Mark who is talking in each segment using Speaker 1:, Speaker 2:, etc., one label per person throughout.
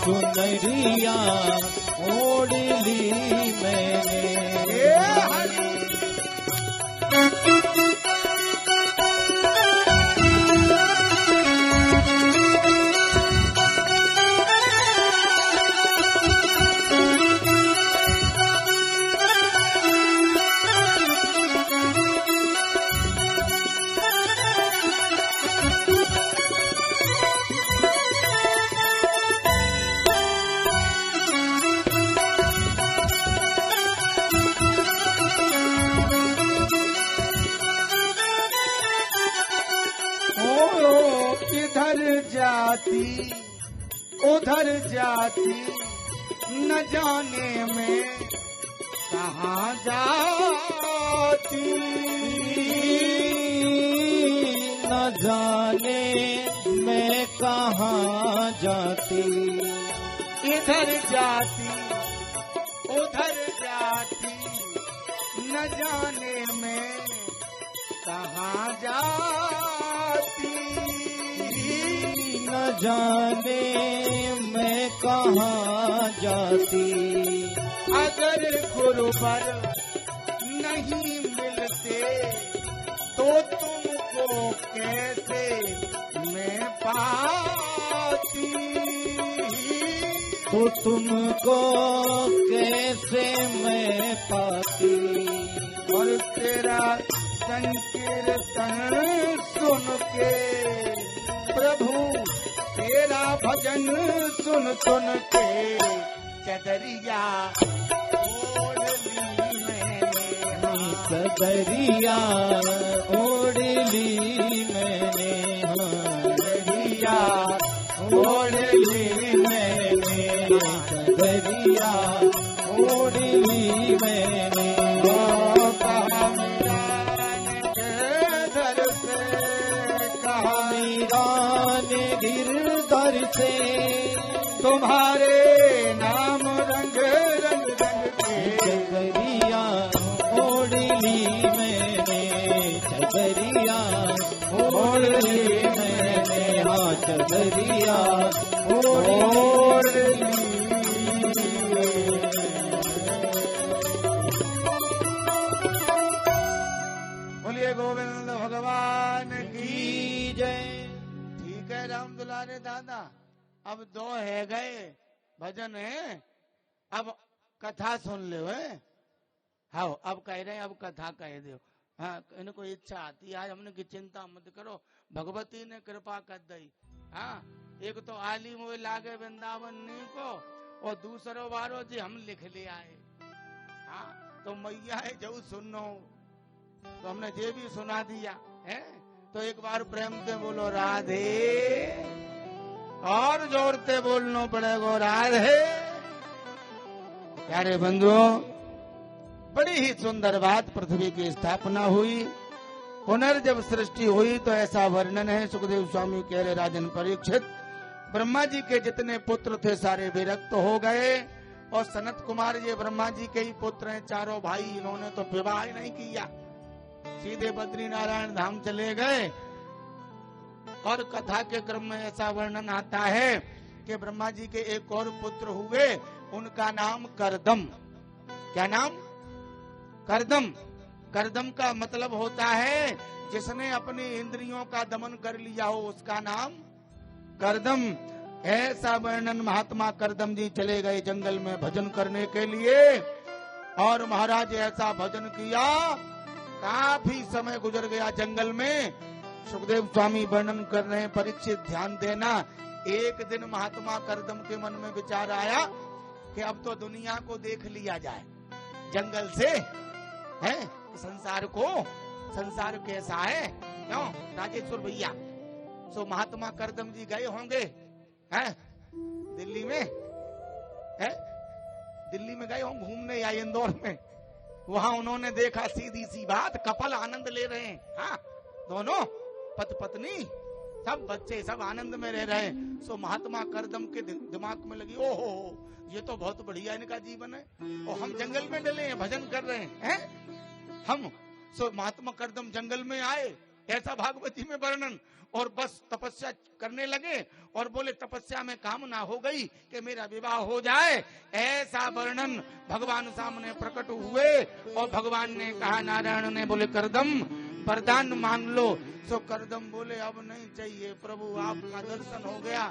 Speaker 1: चुनरिया ओढ़ ली मैंने।
Speaker 2: उधर जाती न जाने में कहाँ जाती,
Speaker 1: न जाने में कहाँ जाती।
Speaker 2: इधर जाती उधर जाती न जाने में कहाँ जाती,
Speaker 1: न जाने मैं कहाँ जाती।
Speaker 2: अगर गुरुवर नहीं मिलते तो तुमको कैसे मैं पाती,
Speaker 1: तो तुमको कैसे मैं पाती।
Speaker 2: और तेरा संकीर्तन सुन के प्रभु, तेरा भजन सुन सुन के चदरिया ओढ़ ली मैंने।
Speaker 1: चदरिया ओढ़ ली मैंने,
Speaker 2: चदरिया ओढ़ ली मैंने,
Speaker 1: चदरिया ओढ़ ली मैंने। गिरधर से
Speaker 2: तुम्हारे नाम रंग रंग रंग के
Speaker 1: चदरिया ओढ़ ली मैंने, चदरिया ओढ़ ली मैंने। हाँ चदरिया ओढ़ ली।
Speaker 2: बोलिए गोविंद भगवान की जय। ठीक है राम दुलारे दादा, अब दो है गए भजन है, अब कथा सुन लो है। हाँ अब कह रहे हैं, अब कथा कह दो। हाँ इनको इच्छा आती है, आज हमने की चिंता मत करो, भगवती ने कृपा कर दी। हाँ एक तो आली मोह लागे वृंदावन नी को, और दूसरो बारो जी हम लिख ले आए। हाँ तो मैया है जो सुनो, तो हमने ये भी सुना दिया है। तो एक बार प्रेम से बोलो राधे, और जोर से बोलना पड़ेगा राधे। प्यारे बंधुओं, बड़ी ही सुंदर बात, पृथ्वी की स्थापना हुई, पुनर्जब सृष्टि हुई तो ऐसा वर्णन है। सुखदेव स्वामी कह रहे राजन परीक्षित, ब्रह्मा जी के जितने पुत्र थे सारे विरक्त हो गए, और सनत कुमार ये ब्रह्मा जी के ही पुत्र हैं, चारों भाई, इन्होंने तो विवाह ही नहीं किया, सीधे बद्री नारायण धाम चले गए। और कथा के क्रम में ऐसा वर्णन आता है कि ब्रह्मा जी के एक और पुत्र हुए, उनका नाम करदम। क्या नाम? करदम। करदम का मतलब होता है जिसने अपनी इंद्रियों का दमन कर लिया हो, उसका नाम करदम। ऐसा वर्णन, महात्मा करदम जी चले गए जंगल में भजन करने के लिए, और महाराज ऐसा भजन किया, काफी समय गुजर गया जंगल में। सुखदेव स्वामी वर्णन कर रहे हैं, परीक्षित ध्यान देना। एक दिन महात्मा करदम के मन में विचार आया कि अब तो दुनिया को देख लिया जाए जंगल से, है संसार को, संसार कैसा है, क्यों राजेश्वर भैया। सो महात्मा करदम जी गए होंगे हैं दिल्ली में, है दिल्ली में गए होंगे घूमने या इंदौर में, वहां उन्होंने देखा सीधी सी बात, कपल आनंद ले रहे हैं। हाँ दोनों पति पत्नी, सब बच्चे सब आनंद में रह रहे हैं। सो महात्मा करदम के दिमाग में लगी, ओहो ये तो बहुत बढ़िया इनका जीवन है, और हम जंगल में डले हैं, भजन कर रहे हैं हम। सो महात्मा करदम जंगल में आए, ऐसा भागवत जी में वर्णन। और बस तपस्या करने लगे और बोले तपस्या में कामना हो गई कि मेरा विवाह हो जाए, ऐसा वर्णन भगवान सामने प्रकट हुए। और भगवान ने कहा, नारायण ने बोले करदम वरदान मांग लो। सो करदम बोले अब नहीं चाहिए प्रभु, आपका दर्शन हो गया,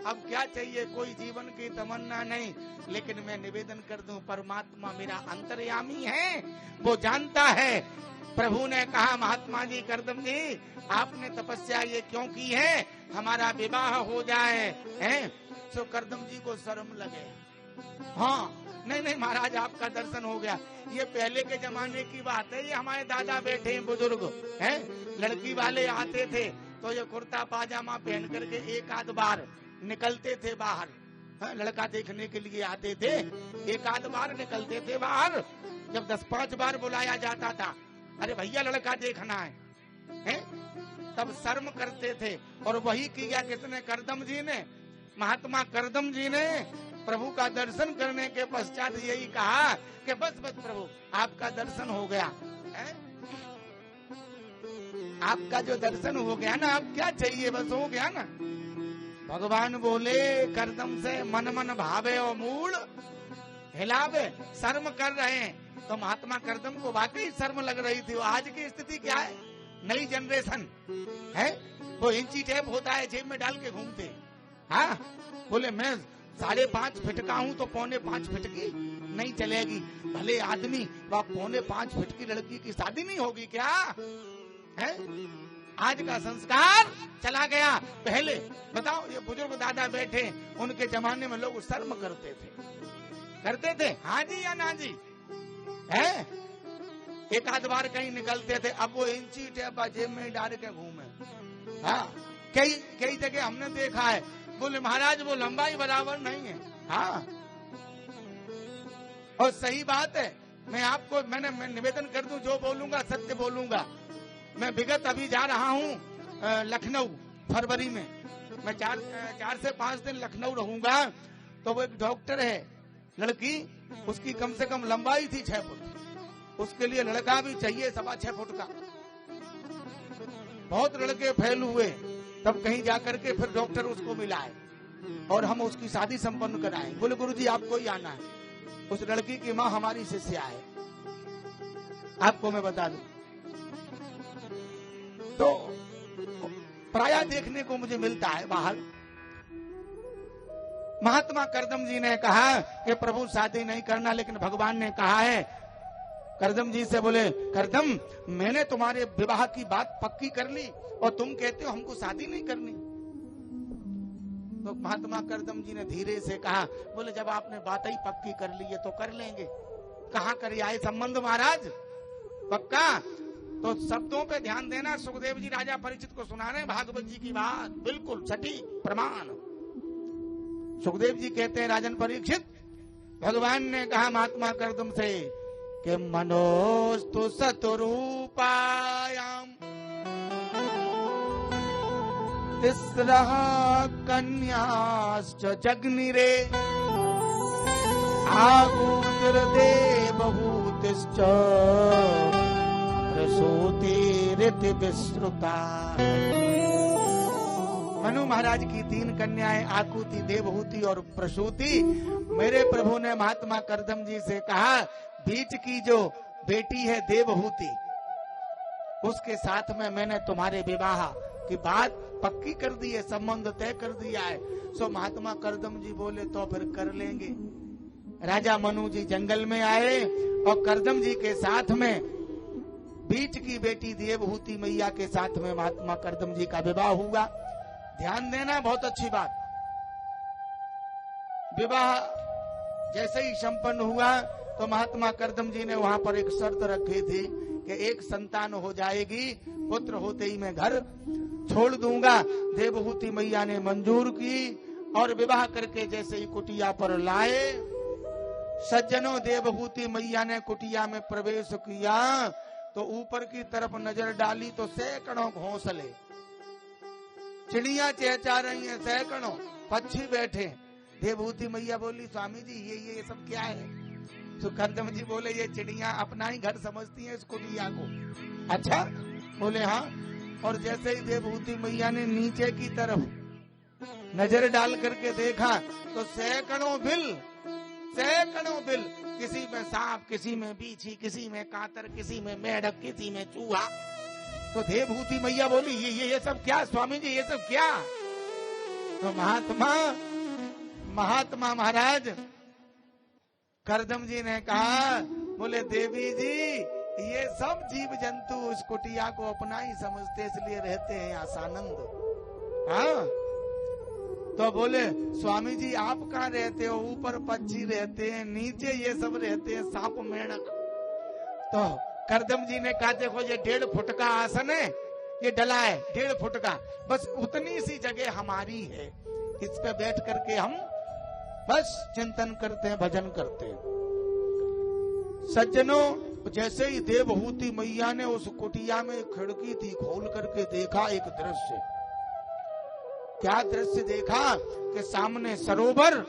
Speaker 2: अब क्या चाहिए, कोई जीवन की तमन्ना नहीं। लेकिन मैं निवेदन कर दूं, परमात्मा मेरा अंतर्यामी है, वो जानता है। प्रभु ने कहा, महात्मा जी करदम जी आपने तपस्या ये क्यों की है, हमारा विवाह हो जाए हैं। सो करदम जी को शर्म लगे। हाँ नहीं नहीं महाराज आपका दर्शन हो गया, ये पहले के जमाने की बात है, ये हमारे दादा बैठे हैं बुजुर्ग हैं, लड़की वाले आते थे तो ये कुर्ता पाजामा पहन करके एक आध बार निकलते थे बाहर। हाँ, लड़का देखने के लिए आते थे, एक आध बार निकलते थे बाहर। जब 10-5 बार बुलाया जाता था, अरे भैया लड़का देखना है, तब शर्म करते थे। और वही किया किसने, करदम जी ने। महात्मा करदम जी ने प्रभु का दर्शन करने के पश्चात यही कहा कि बस बस प्रभु आपका दर्शन हो गया है? आपका जो दर्शन हो गया ना, अब क्या चाहिए, बस हो गया ना। भगवान बोले करदम से मन मन भावे और मूल हिलावे। शर्म कर रहे हैं तो महात्मा करदम को वाकई शर्म लग रही थी। आज की स्थिति क्या है, नई जनरेशन है, वो इंची टेप होता है जेब में डाल के घूमते। हाँ बोले मैं 5.5 फीट का हूँ तो 4.25 फीट की नहीं चलेगी, भले आदमी व 4.25 फीट की लड़की की शादी नहीं होगी क्या है? आज का संस्कार चला गया। पहले बताओ, ये बुजुर्ग दादा बैठे, उनके जमाने में लोग शर्म करते थे हाँ जी या ना जी है, एक आध बार कहीं निकलते थे। अब वो इंची टेप जेब में डाल के घूमे। हाँ कई जगह हमने देखा है, बोले महाराज वो लंबाई बराबर नहीं है। हाँ और सही बात है, मैं निवेदन कर दूं, जो बोलूंगा सत्य बोलूंगा। मैं विगत अभी जा रहा हूँ लखनऊ, फरवरी में मैं 4 से 5 दिन लखनऊ रहूंगा। तो वो एक डॉक्टर है, लड़की, उसकी कम से कम लंबाई थी 6 फुट, उसके लिए लड़का भी चाहिए 6.25 फुट का। बहुत लड़के फैल हुए, तब कहीं जाकर के फिर डॉक्टर उसको मिला है और हम उसकी शादी संपन्न कराए। बोले गुरुजी आपको ही आना है, उस लड़की की माँ हमारी शिष्या है, आपको मैं बता दूं। तो प्रायः देखने को मुझे मिलता है बाहर। महात्मा करदम जी ने कहा कि प्रभु शादी नहीं करना, लेकिन भगवान ने कहा है करदम जी से, बोले करदम मैंने तुम्हारे विवाह की बात पक्की कर ली और तुम कहते हो हमको शादी नहीं करनी। तो महात्मा करदम जी ने धीरे से कहा, बोले जब आपने बात ही पक्की कर ली है तो कर लेंगे। कहाँ कर आए संबंध महाराज, पक्का? तो शब्दों पे ध्यान देना। सुखदेव जी राजा परीक्षित को सुना रहे भागवत जी की बात, बिल्कुल सटीक प्रमाण। सुखदेव जी कहते हैं, राजन परीक्षित भगवान ने कहा महात्मा करदम से कि मनोस्तु सतरूपायाम तिस्रः कन्याश्च जग्निरे आगूतिर्देवहूतिश्च प्रसूतिरिति विश्रुता। मनु महाराज की 3 कन्याएं आकुति, देवहूति और प्रसूति। मेरे प्रभु ने महात्मा करदम जी से कहा, बीच की जो बेटी है देवहूति, उसके साथ में मैंने तुम्हारे विवाह की बात पक्की कर दी है, संबंध तय कर दिया है। सो महात्मा करदम जी बोले तो फिर कर लेंगे। राजा मनु जी जंगल में आए और करदम जी के साथ में बीच की बेटी देवहूति मैया के साथ में महात्मा करदम जी का विवाह हुआ। ध्यान देना, बहुत अच्छी बात। विवाह जैसे ही संपन्न हुआ तो महात्मा करदम जी ने वहां पर एक शर्त रखी थी कि एक संतान हो जाएगी, पुत्र होते ही मैं घर छोड़ दूंगा। देवहूति मैया ने मंजूर की और विवाह करके जैसे ही कुटिया पर लाए, सज्जनों देवहूति मैया ने कुटिया में प्रवेश किया तो ऊपर की तरफ नजर डाली तो सैकड़ों घोंसले, चिड़िया चहचा रही हैं, सैकड़ों पक्षी बैठे। देवहूति मैया बोली स्वामी जी ये सब क्या है? तो करदम जी बोले ये चिड़िया अपना ही घर समझती हैं इस कुटिया को। अच्छा? बोले हाँ। और जैसे ही देवभूति मैया ने नीचे की तरफ नजर डाल करके देखा तो सैकड़ों बिल, किसी में सांप, किसी में बीछी, किसी में कातर, किसी में मेढक, किसी में चूहा। तो देवभूति मैया बोली ये सब क्या स्वामी जी, ये सब क्या? तो महात्मा महाराज करदम जी ने कहा, बोले देवी जी ये सब जीव जंतु उस कुटिया को अपना ही समझते, इसलिए रहते हैं यहाँ सानंद। हाँ, तो बोले स्वामी जी आप कहाँ रहते हो? ऊपर पक्षी रहते हैं, नीचे ये सब रहते हैं, सांप मेढक। तो करदम जी ने कहा देखो ये 1.5 फुट का आसन है, ये डला है 1.5 फुट का, बस उतनी सी जगह हमारी है, इस पे बैठ करके हम बस चिंतन करते हैं, भजन करते हैं। सज्जनों, जैसे ही देवभूति मैया ने उस कुटिया में खिड़की थी खोल करके देखा एक दृश्य। क्या दृश्य देखा कि सामने सरोवर